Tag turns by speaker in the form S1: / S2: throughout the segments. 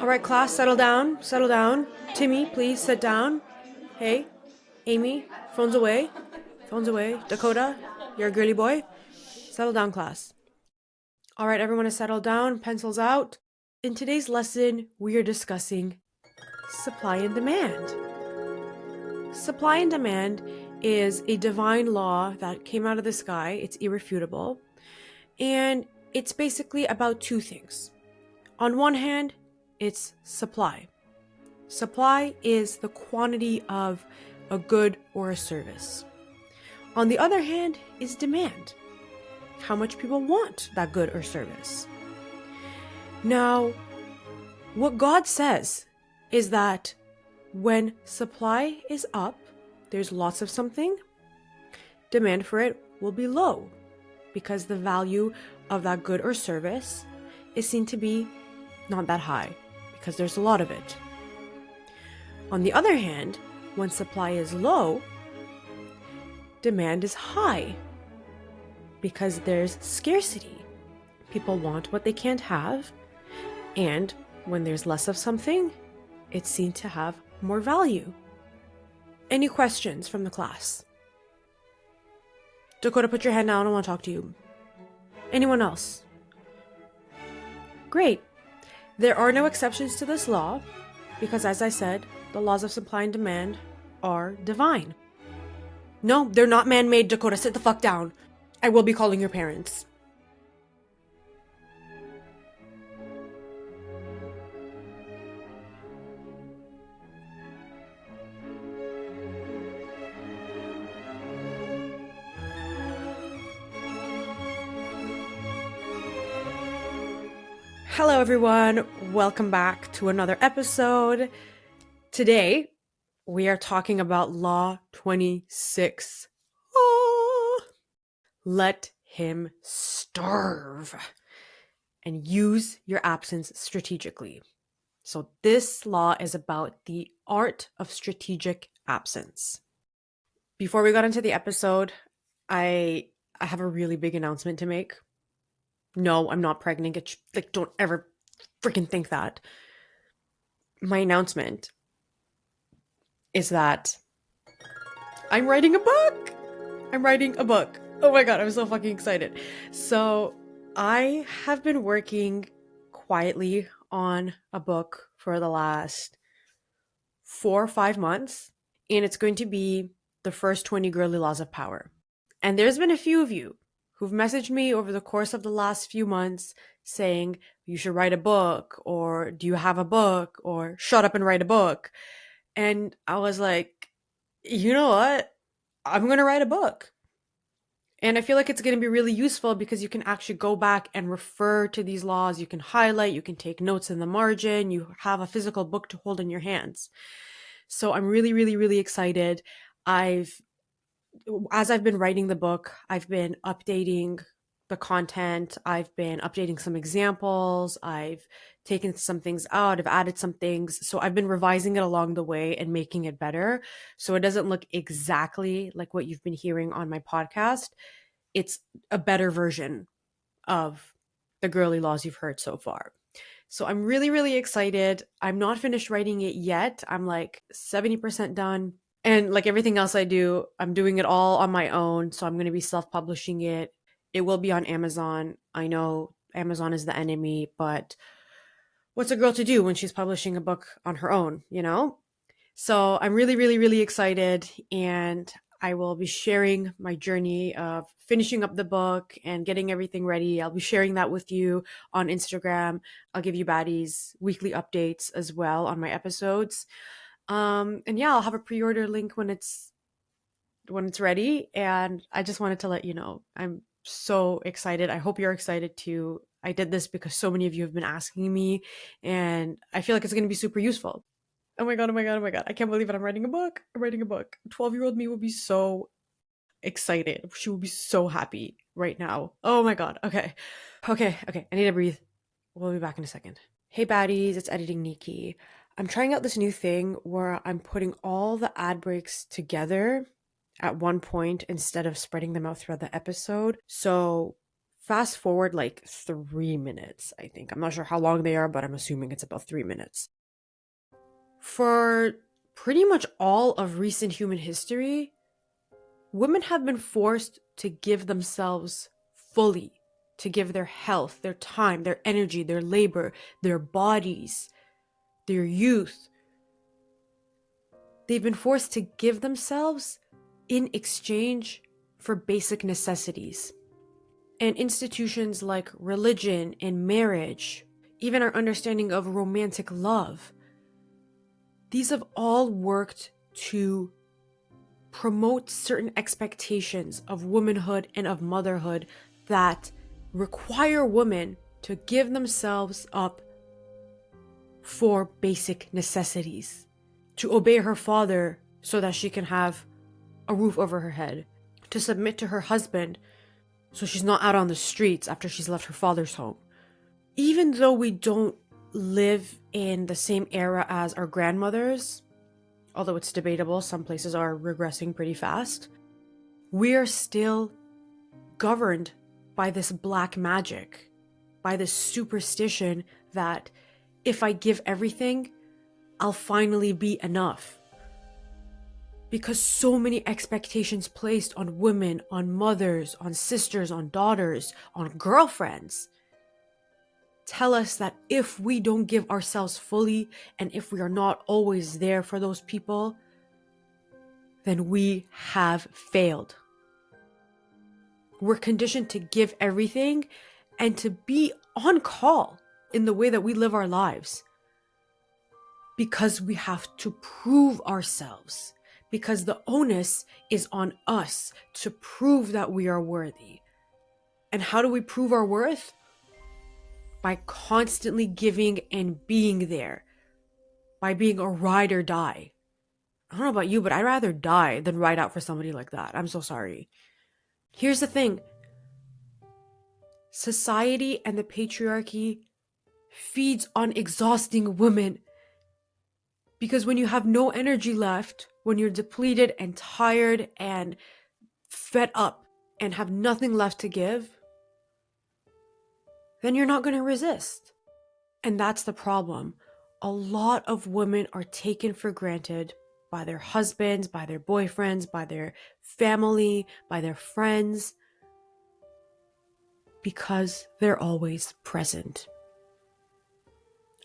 S1: All right, class, settle down, settle down. Timmy, please sit down. Hey, Amy, phones away, phones away. Dakota, you're a girly boy. Settle down, class. All right, everyone is settled down, pencils out. In today's lesson, we are discussing supply and demand. Supply and demand is a divine law that came out of the sky. It's irrefutable. And it's basically about two things. On one hand, it's supply. Supply is the quantity of a good or a service. On the other hand is demand. How much people want that good or service. Now, what God says is that when supply is up, there's lots of something, demand for it will be low because the value of that good or service is seen to be not that high because there's a lot of it. On the other hand, when supply is low, demand is high because there's scarcity. People want what they can't have, and when there's less of something, it's seen to have more value. Any questions from the class? Dakota, put your hand down. I want to talk to you. Anyone else? Great. There are no exceptions to this law because, as I said, the laws of supply and demand are divine. No, they're not man-made, Dakota. Sit the fuck down. I will be calling your parents. Hello, everyone. Welcome back to another episode. Today, we are talking about Law 26. Let him starve and use your absence strategically. So this law is about the art of strategic absence. Before we got into the episode, I have a really big announcement to make. No, I'm not pregnant. Don't ever freaking think that. My announcement is that I'm writing a book. Oh my god, I'm so fucking excited. So I have been working quietly on a book for the last 4 or 5 months, and it's going to be the first 20 girly laws of power. And there's been a few of you who've messaged me over the course of the last few months saying, you should write a book, or do you have a book, or shut up and write a book. And I was like, you know what? I'm going to write a book. And I feel like it's going to be really useful because you can actually go back and refer to these laws. You can highlight, you can take notes in the margin. You have a physical book to hold in your hands. So I'm really, really, really excited. As I've been writing the book, I've been updating the content. I've been updating some examples. I've taken some things out. I've added some things. So I've been revising it along the way and making it better. So it doesn't look exactly like what you've been hearing on my podcast. It's a better version of the girly laws you've heard so far. So I'm really, really excited. I'm not finished writing it yet. I'm like 70% done. And like everything else I do, I'm doing it all on my own. So I'm going to be self-publishing it. It will be on Amazon. I know Amazon is the enemy, but what's a girl to do when she's publishing a book on her own, you know? So I'm really, really, really excited. And I will be sharing my journey of finishing up the book and getting everything ready. I'll be sharing that with you on Instagram. I'll give you baddies weekly updates as well on my episodes. And yeah, I'll have a pre-order link when it's ready. And I just wanted to let you know, I'm so excited. I hope you're excited too. I did this because so many of you have been asking me, and I feel like it's going to be super useful. Oh my god, oh my god, oh my god. I can't believe it. I'm writing a book. 12-year-old me will be so excited. She will be so happy right now. Oh my god. Okay. I need to breathe. We'll be back in a second. Hey baddies, it's Editing Neeki. I'm trying out this new thing where I'm putting all the ad breaks together at one point instead of spreading them out throughout the episode. So fast forward like 3 minutes, I think. I'm not sure how long they are, but I'm assuming it's about 3 minutes. For pretty much all of recent human history, women have been forced to give themselves fully, to give their health, their time, their energy, their labor, their bodies, their youth. They've been forced to give themselves in exchange for basic necessities. And institutions like religion and marriage, even our understanding of romantic love, these have all worked to promote certain expectations of womanhood and of motherhood that require women to give themselves up for basic necessities, to obey her father so that she can have a roof over her head, to submit to her husband so she's not out on the streets after she's left her father's home. Even though we don't live in the same era as our grandmothers, although it's debatable, some places are regressing pretty fast, we are still governed by this black magic, by this superstition that if I give everything, I'll finally be enough. Because so many expectations placed on women, on mothers, on sisters, on daughters, on girlfriends tell us that if we don't give ourselves fully and if we are not always there for those people, then we have failed. We're conditioned to give everything and to be on call in the way that we live our lives because we have to prove ourselves, because the onus is on us to prove that we are worthy. And how do we prove our worth? By constantly giving and being there, by being a ride or die. I don't know about you, but I'd rather die than ride out for somebody like that. I'm so sorry. Here's the thing. Society and the patriarchy feeds on exhausting women. Because when you have no energy left, when you're depleted and tired and fed up and have nothing left to give, then you're not going to resist. And that's the problem. A lot of women are taken for granted by their husbands, by their boyfriends, by their family, by their friends, because they're always present.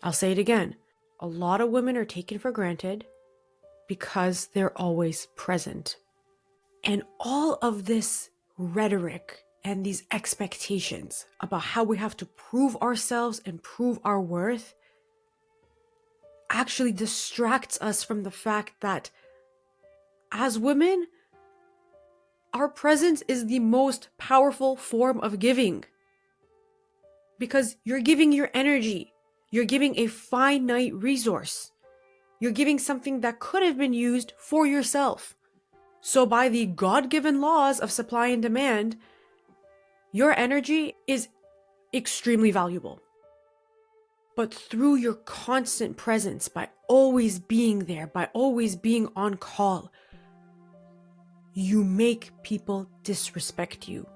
S1: I'll say it again. A lot of women are taken for granted because they're always present. And all of this rhetoric and these expectations about how we have to prove ourselves and prove our worth actually distracts us from the fact that as women, our presence is the most powerful form of giving. Because you're giving your energy. You're giving a finite resource. You're giving something that could have been used for yourself. So by the God-given laws of supply and demand, your energy is extremely valuable. But through your constant presence, by always being there, by always being on call, you make people disrespect you.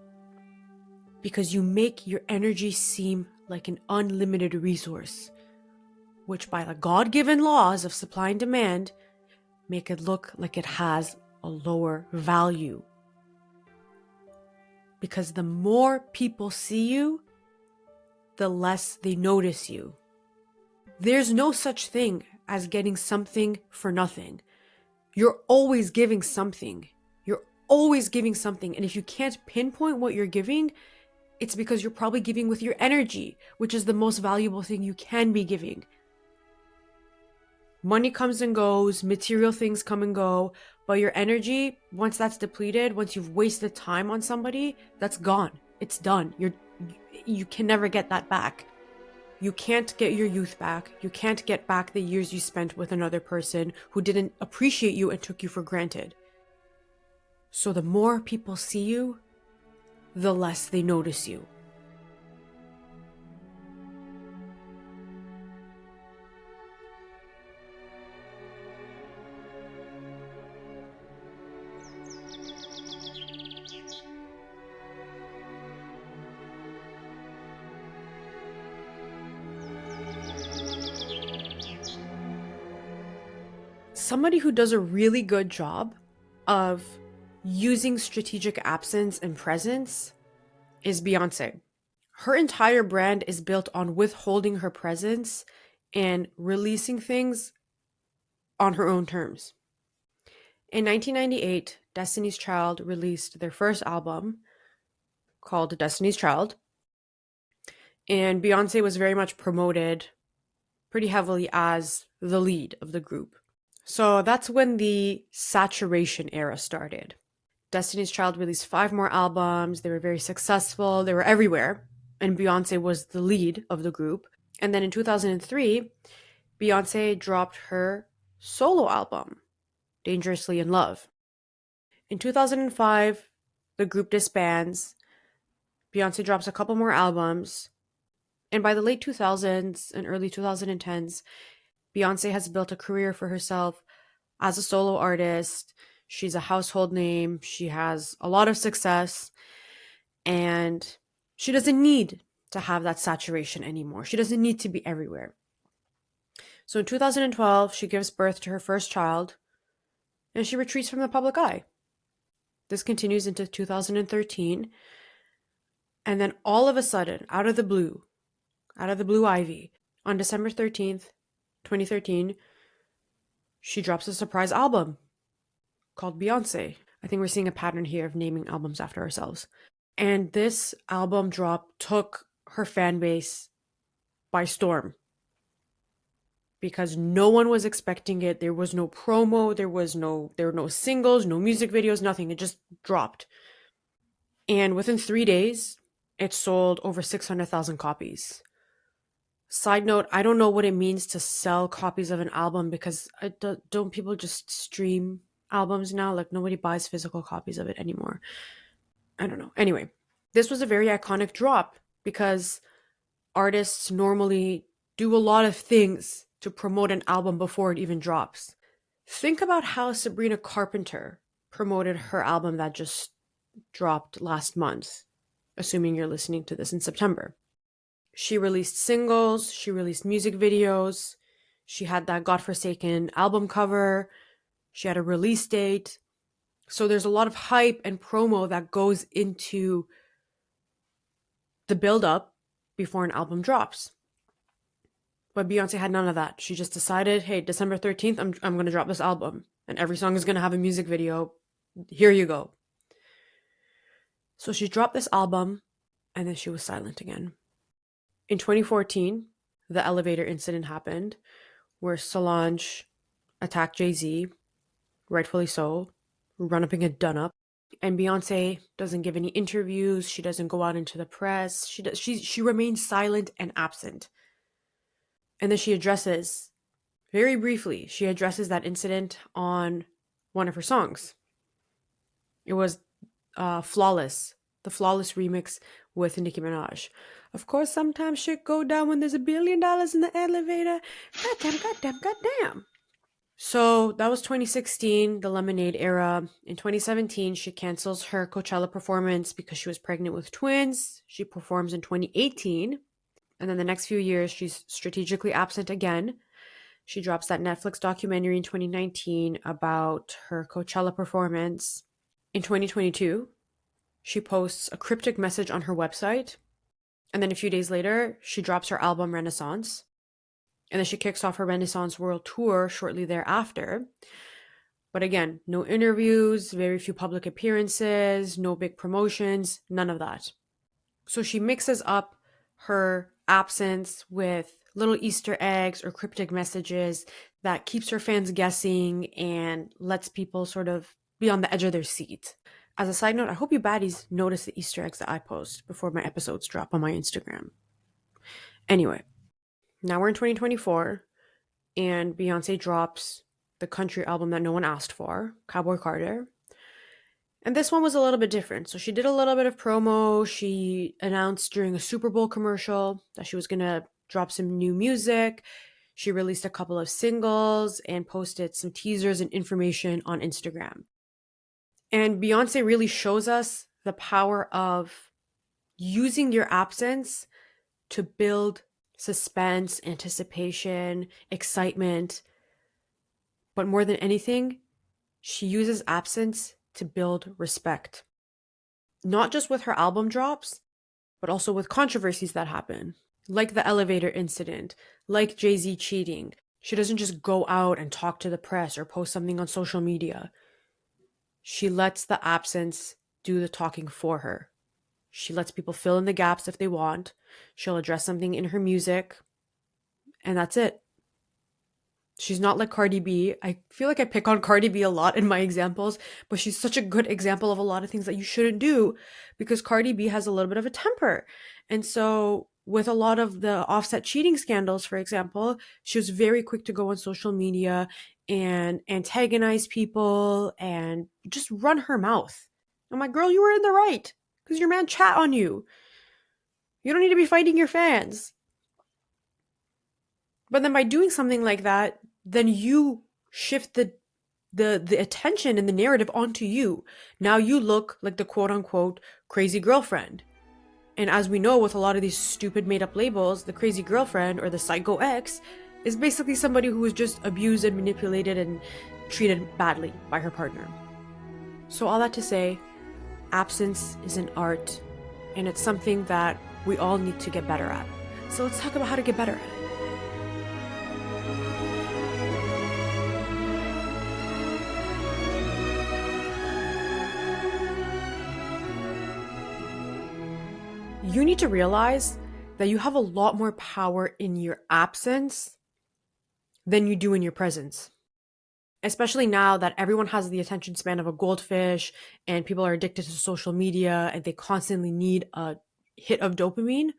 S1: Because you make your energy seem like an unlimited resource, which by the God-given laws of supply and demand, make it look like it has a lower value. Because the more people see you, the less they notice you. There's no such thing as getting something for nothing. You're always giving something. You're always giving something. And if you can't pinpoint what you're giving, it's because you're probably giving with your energy, which is the most valuable thing you can be giving. Money comes and goes, material things come and go, but your energy, once that's depleted, once you've wasted time on somebody, that's gone. It's done. You can never get that back. You can't get your youth back. You can't get back the years you spent with another person who didn't appreciate you and took you for granted. So the more people see you, the less they notice you. Somebody who does a really good job of using strategic absence and presence is Beyonce. Her entire brand is built on withholding her presence and releasing things on her own terms. In 1998, Destiny's Child released their first album called Destiny's Child, and Beyonce was very much promoted pretty heavily as the lead of the group. So that's when the saturation era started. Destiny's Child released 5 more albums. They were very successful. They were everywhere. And Beyonce was the lead of the group. And then in 2003, Beyonce dropped her solo album, Dangerously in Love. In 2005, the group disbands. Beyonce drops a couple more albums. And by the late 2000s and early 2010s, Beyonce has built a career for herself as a solo artist. She's a household name. She has a lot of success. And she doesn't need to have that saturation anymore. She doesn't need to be everywhere. So in 2012, she gives birth to her first child, and she retreats from the public eye. This continues into 2013. And then all of a sudden, out of the blue ivy, on December 13th, 2013, she drops a surprise album called Beyonce. I think we're seeing a pattern here of naming albums after ourselves. And this album drop took her fan base by storm because no one was expecting it. There was no promo, there were no singles, no music videos, nothing. It just dropped. And within 3 days, it sold over 600,000 copies. Side note, I don't know what it means to sell copies of an album because don't people just stream albums now? Like nobody buys physical copies of it anymore. I don't know. Anyway, this was a very iconic drop because artists normally do a lot of things to promote an album before it even drops. Think about how Sabrina Carpenter promoted her album that just dropped last month, assuming you're listening to this in September. She released singles, she released music videos, she had that godforsaken album cover, she had a release date. So there's a lot of hype and promo that goes into the build-up before an album drops. But Beyonce had none of that. She just decided, hey, December 13th, I'm going to drop this album. And every song is going to have a music video. Here you go. So she dropped this album, and then she was silent again. In 2014, the elevator incident happened where Solange attacked Jay-Z, rightfully so, run up and get done up. And Beyonce doesn't give any interviews. She doesn't go out into the press. She remains silent and absent. And then she addresses, very briefly, she addresses that incident on one of her songs. It was Flawless, the Flawless remix with Nicki Minaj. Of course, sometimes shit go down when there's $1 billion in the elevator. Goddamn. So that was 2016, the Lemonade era. In 2017, she cancels her Coachella performance because she was pregnant with twins. She performs in 2018. And then the next few years, she's strategically absent again. She drops that Netflix documentary in 2019 about her Coachella performance. In 2022, she posts a cryptic message on her website. And then a few days later, she drops her album Renaissance. And then she kicks off her Renaissance World Tour shortly thereafter. But again, no interviews, very few public appearances, no big promotions, none of that. So she mixes up her absence with little Easter eggs or cryptic messages that keeps her fans guessing and lets people sort of be on the edge of their seat. As a side note, I hope you baddies notice the Easter eggs that I post before my episodes drop on my Instagram. Anyway, now we're in 2024, and Beyonce drops the country album that no one asked for, Cowboy Carter. And this one was a little bit different. So she did a little bit of promo. She announced during a Super Bowl commercial that she was going to drop some new music. She released a couple of singles and posted some teasers and information on Instagram. And Beyonce really shows us the power of using your absence to build suspense, anticipation, excitement, But more than anything, she uses absence to build respect. Not just with her album drops, but also with controversies that happen, like the elevator incident, like Jay-Z cheating. She doesn't just go out and talk to the press or post something on social media. She lets the absence do the talking for her. She lets people fill in the gaps if they want. She'll address something in her music, and that's it. She's not like Cardi B. I feel like I pick on Cardi B a lot in my examples, but she's such a good example of a lot of things that you shouldn't do because Cardi B has a little bit of a temper. And so, with a lot of the Offset cheating scandals, for example, she was very quick to go on social media and antagonize people and just run her mouth. I'm like, girl, you were in the right because your man chat on you. You don't need to be fighting your fans. But then by doing something like that, then you shift the attention and the narrative onto you. Now you look like the quote unquote crazy girlfriend. And as we know with a lot of these stupid made up labels, the crazy girlfriend or the psycho ex is basically somebody who was just abused and manipulated and treated badly by her partner. So all that to say, absence is an art and it's something that we all need to get better at. So let's talk about how to get better at it. You need to realize that you have a lot more power in your absence than you do in your presence. Especially now that everyone has the attention span of a goldfish and people are addicted to social media and they constantly need a hit of dopamine.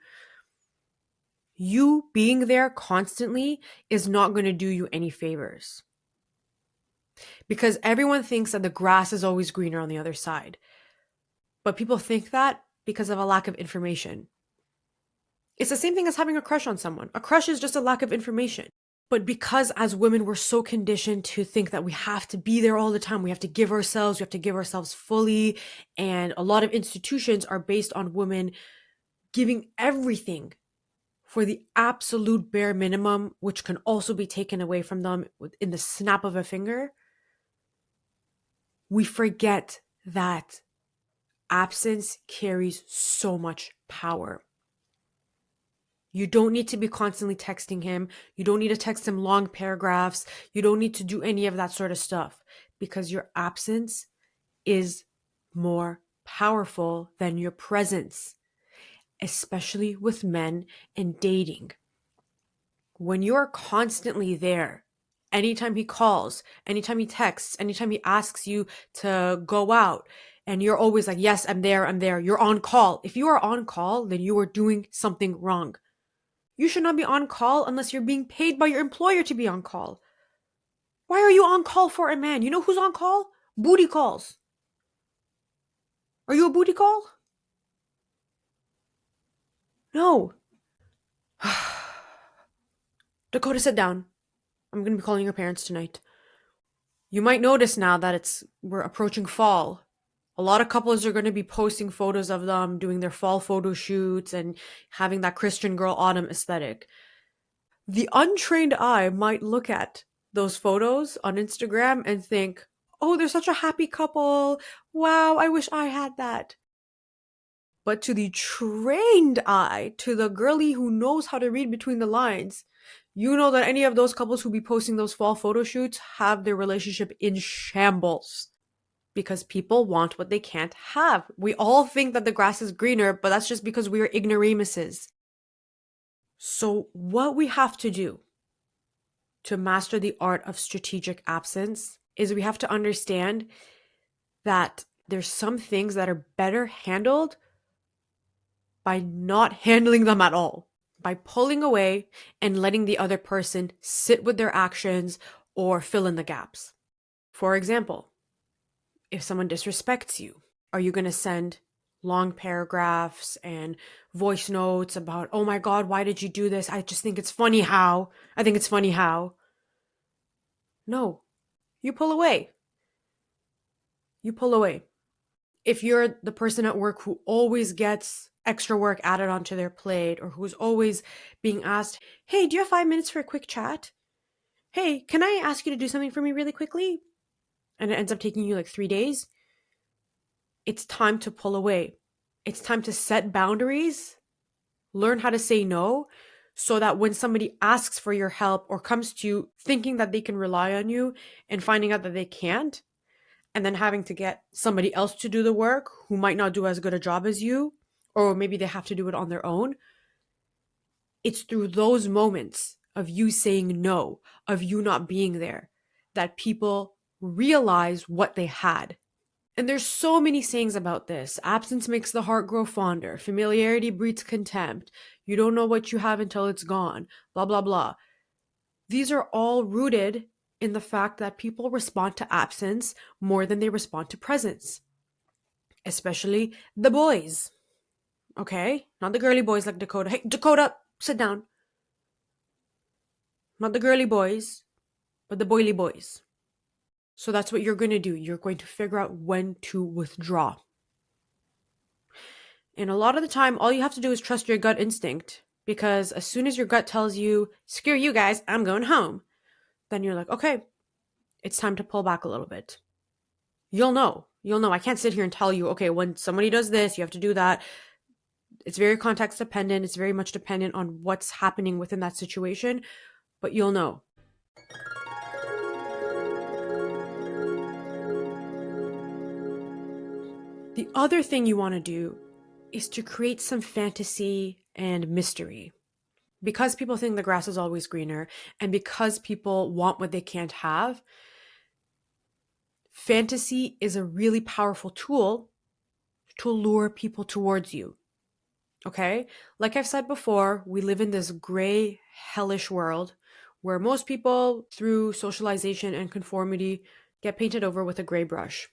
S1: You being there constantly is not going to do you any favors. Because everyone thinks that the grass is always greener on the other side. But people think that because of a lack of information. It's the same thing as having a crush on someone. A crush is just a lack of information. But because as women, we're so conditioned to think that we have to be there all the time, we have to give ourselves fully. And a lot of institutions are based on women giving everything for the absolute bare minimum, which can also be taken away from them in the snap of a finger. We forget that absence carries so much power. You don't need to be constantly texting him. You don't need to text him long paragraphs. You don't need to do any of that sort of stuff because your absence is more powerful than your presence, especially with men and dating. When you're constantly there, anytime he calls, anytime he texts, anytime he asks you to go out, and you're always like, yes, I'm there, you're on call. If you are on call, then you are doing something wrong. You should not be on call unless you're being paid by your employer to be on call. Why are you on call for a man? You know who's on call? Booty calls. Are you a booty call? No. Dakota, sit down. I'm going to be calling your parents tonight. You might notice now that we're approaching fall. A lot of couples are going to be posting photos of them doing their fall photo shoots and having that Christian girl autumn aesthetic. The untrained eye might look at those photos on Instagram and think, oh, they're such a happy couple. Wow, I wish I had that. But to the trained eye, to the girly who knows how to read between the lines, you know that any of those couples who be posting those fall photo shoots have their relationship in shambles. Because people want what they can't have. We all think that the grass is greener, but that's just because we are ignoramuses. So what we have to do to master the art of strategic absence is we have to understand that there's some things that are better handled by not handling them at all, by pulling away and letting the other person sit with their actions or fill in the gaps. For example, if someone disrespects you, are you going to send long paragraphs and voice notes about, oh my God, why did you do this? I just think it's funny how. No, you pull away. You pull away. If you're the person at work who always gets extra work added onto their plate or who's always being asked, hey, do you have 5 minutes for a quick chat? hey, can I ask you to do something for me really quickly? And it ends up taking you like 3 days. It's time to pull away. It's time to set boundaries, learn how to say no, so that when somebody asks for your help or comes to you thinking that they can rely on you and finding out that they can't, and then having to get somebody else to do the work who might not do as good a job as you, or maybe they have to do it on their own. It's through those moments of you saying no, of you not being there, that people realize what they had. And there's so many sayings about this. Absence makes the heart grow fonder. Familiarity breeds contempt. You don't know what you have until it's gone. Blah, blah, blah. These are all rooted in the fact that people respond to absence more than they respond to presence, especially the boys. Okay? Not the girly boys like Dakota. Hey, Dakota, sit down. Not the girly boys, but the boily boys. So that's what you're going to do. You're going to figure out when to withdraw. And a lot of the time, all you have to do is trust your gut instinct, because as soon as your gut tells you, screw you guys, I'm going home, then you're like, okay, it's time to pull back a little bit. You'll know. You'll know. I can't sit here and tell you, okay, when somebody does this, you have to do that. It's very context dependent. It's very much dependent on what's happening within that situation, but you'll know. The other thing you want to do is to create some fantasy and mystery. Because people think the grass is always greener, and because people want what they can't have, fantasy is a really powerful tool to lure people towards you. Okay? Like I've said before, we live in this gray, hellish world where most people, through socialization and conformity, get painted over with a gray brush.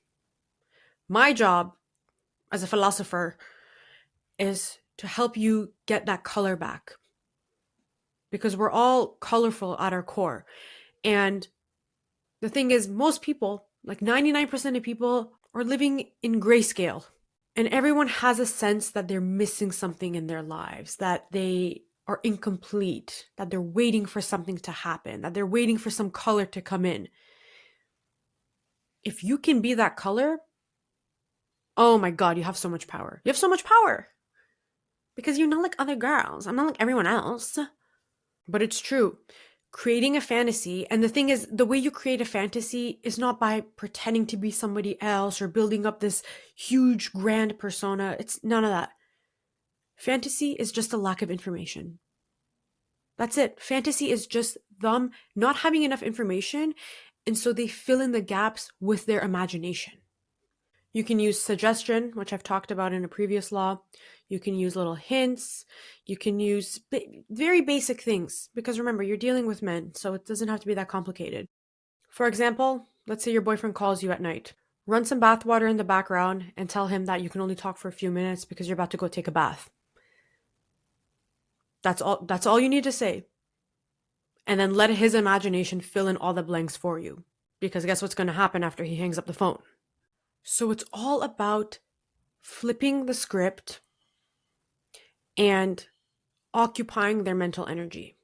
S1: My job as a philosopher is to help you get that color back, because we're all colorful at our core. And the thing is, most people, like 99% of people, are living in grayscale. And everyone has a sense that they're missing something in their lives, that they are incomplete, that they're waiting for something to happen, that they're waiting for some color to come in. If you can be that color, oh my God, you have so much power. You have so much power. Because you're not like other girls. I'm not like everyone else. But it's true. Creating a fantasy, and the thing is, the way you create a fantasy is not by pretending to be somebody else or building up this huge grand persona. It's none of that. Fantasy is just a lack of information. That's it. Fantasy is just them not having enough information, and so they fill in the gaps with their imagination. You can use suggestion, which I've talked about in a previous law. You can use little hints. You can use very basic things, because remember, you're dealing with men, so it doesn't have to be that complicated. For example, let's say your boyfriend calls you at night. Run some bath water in the background and tell him that you can only talk for a few minutes because you're about to go take a bath. That's all you need to say. And then let his imagination fill in all the blanks for you. Because guess what's going to happen after he hangs up the phone? So it's all about flipping the script and occupying their mental energy.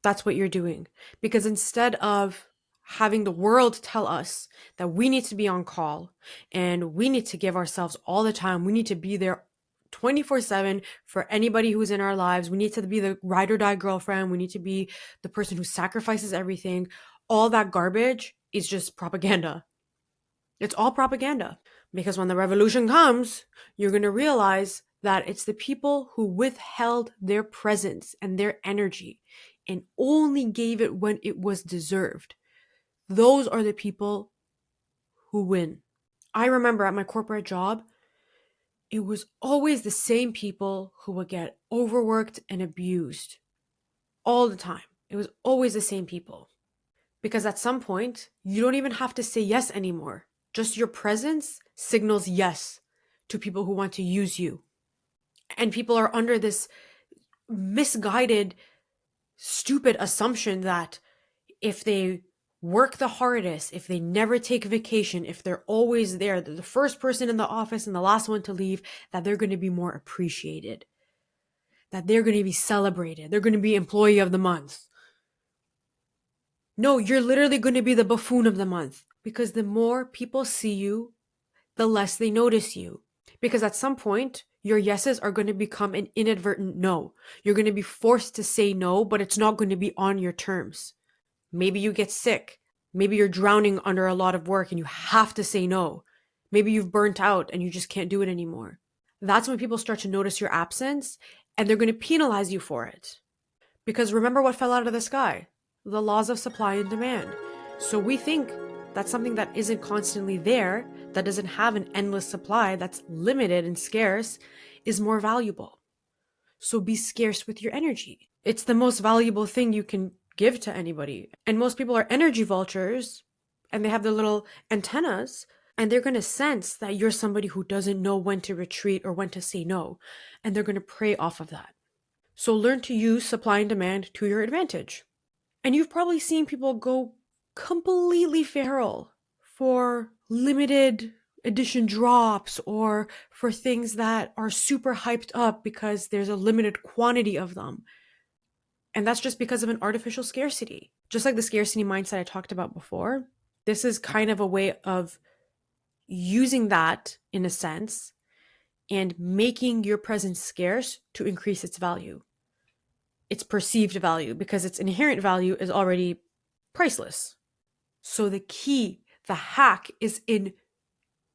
S1: That's what you're doing. Because instead of having the world tell us that we need to be on call and we need to give ourselves all the time, we need to be there 24/7 for anybody who's in our lives, we need to be the ride or die girlfriend, we need to be the person who sacrifices everything, all that garbage is just propaganda. It's all propaganda. Because when the revolution comes, you're going to realize that it's the people who withheld their presence and their energy and only gave it when it was deserved. Those are the people who win. I remember at my corporate job, it was always the same people who would get overworked and abused all the time. It was always the same people. Because at some point, you don't even have to say yes anymore. Just your presence signals yes to people who want to use you. And people are under this misguided, stupid assumption that if they work the hardest, if they never take vacation, if they're always there, they're the first person in the office and the last one to leave, that they're going to be more appreciated, that they're going to be celebrated, they're going to be employee of the month. No, you're literally going to be the buffoon of the month because the more people see you, the less they notice you. Because at some point, your yeses are going to become an inadvertent no. You're going to be forced to say no, but it's not going to be on your terms. Maybe you get sick. Maybe you're drowning under a lot of work and you have to say no. Maybe you've burnt out and you just can't do it anymore. That's when people start to notice your absence and they're going to penalize you for it. Because remember what fell out of the sky? The laws of supply and demand. So we think that something that isn't constantly there, that doesn't have an endless supply, that's limited and scarce, is more valuable. So be scarce with your energy. It's the most valuable thing you can give to anybody. And most people are energy vultures and they have their little antennas and they're going to sense that you're somebody who doesn't know when to retreat or when to say no. And they're going to prey off of that. So learn to use supply and demand to your advantage. And you've probably seen people go completely feral for limited edition drops or for things that are super hyped up because there's a limited quantity of them. And that's just because of an artificial scarcity. Just like the scarcity mindset I talked about before, this is kind of a way of using that in a sense and making your presence scarce to increase its value. Its perceived value, because its inherent value is already priceless. So the key, the hack is in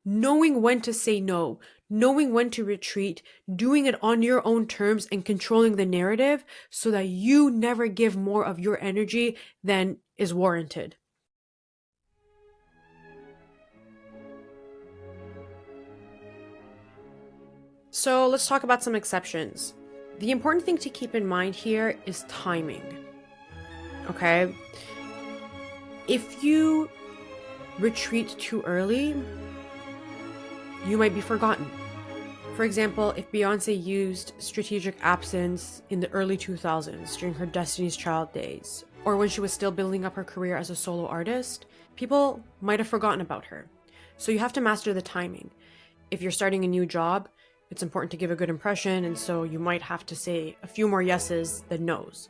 S1: knowing when to say no, knowing when to retreat, doing it on your own terms and controlling the narrative so that you never give more of your energy than is warranted. So let's talk about some exceptions. The important thing to keep in mind here is timing. Okay? If you retreat too early, you might be forgotten. For example, if Beyonce used strategic absence in the early 2000s during her Destiny's Child days, or when she was still building up her career as a solo artist, people might have forgotten about her. So you have to master the timing. If you're starting a new job, it's important to give a good impression, and so you might have to say a few more yeses than nos,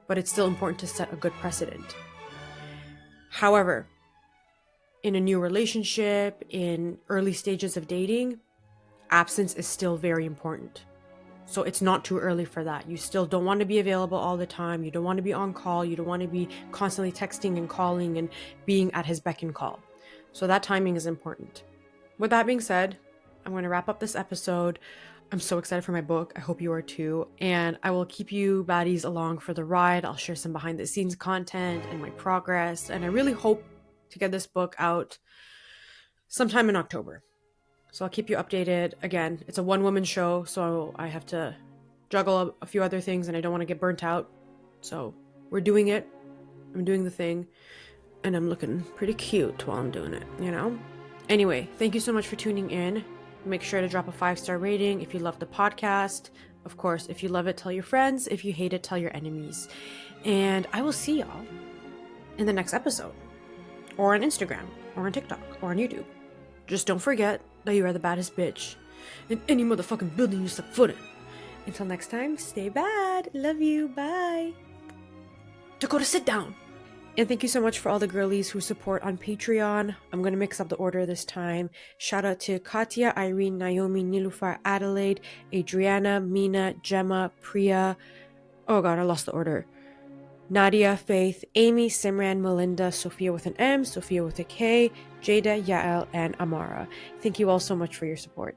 S1: but it's still important to set a good precedent. However, in a new relationship, in early stages of dating, absence is still very important. So it's not too early for that. You still don't want to be available all the time. You don't want to be on call. You don't want to be constantly texting and calling and being at his beck and call. So that timing is important. With that being said, I'm going to wrap up this episode. I'm so excited for my book. I hope you are too. And I will keep you baddies along for the ride. I'll share some behind the scenes content and my progress. And I really hope to get this book out sometime in October. So I'll keep you updated. Again, it's a one-woman show, so I have to juggle a few other things and I don't want to get burnt out. So we're doing it. I'm doing the thing. And I'm looking pretty cute while I'm doing it, you know? Anyway, thank you so much for tuning in. Make sure to drop a 5-star rating if you love the podcast. Of course, if you love it, tell your friends. If you hate it, tell your enemies. And I will see y'all in the next episode. Or on Instagram, or on TikTok, or on YouTube. Just don't forget that you are the baddest bitch in any motherfucking building you step foot in. Until next time, stay bad. Love you. Bye. Dakota, sit down. And thank you so much for all the girlies who support on Patreon. I'm going to mix up the order this time. Shout out to Katya, Irene, Naomi, Nilufar, Adelaide, Adriana, Mina, Gemma, Priya. Oh god, I lost the order. Nadia, Faith, Amy, Simran, Melinda, Sophia with an M, Sophia with a K, Jada, Yael, and Amara. Thank you all so much for your support.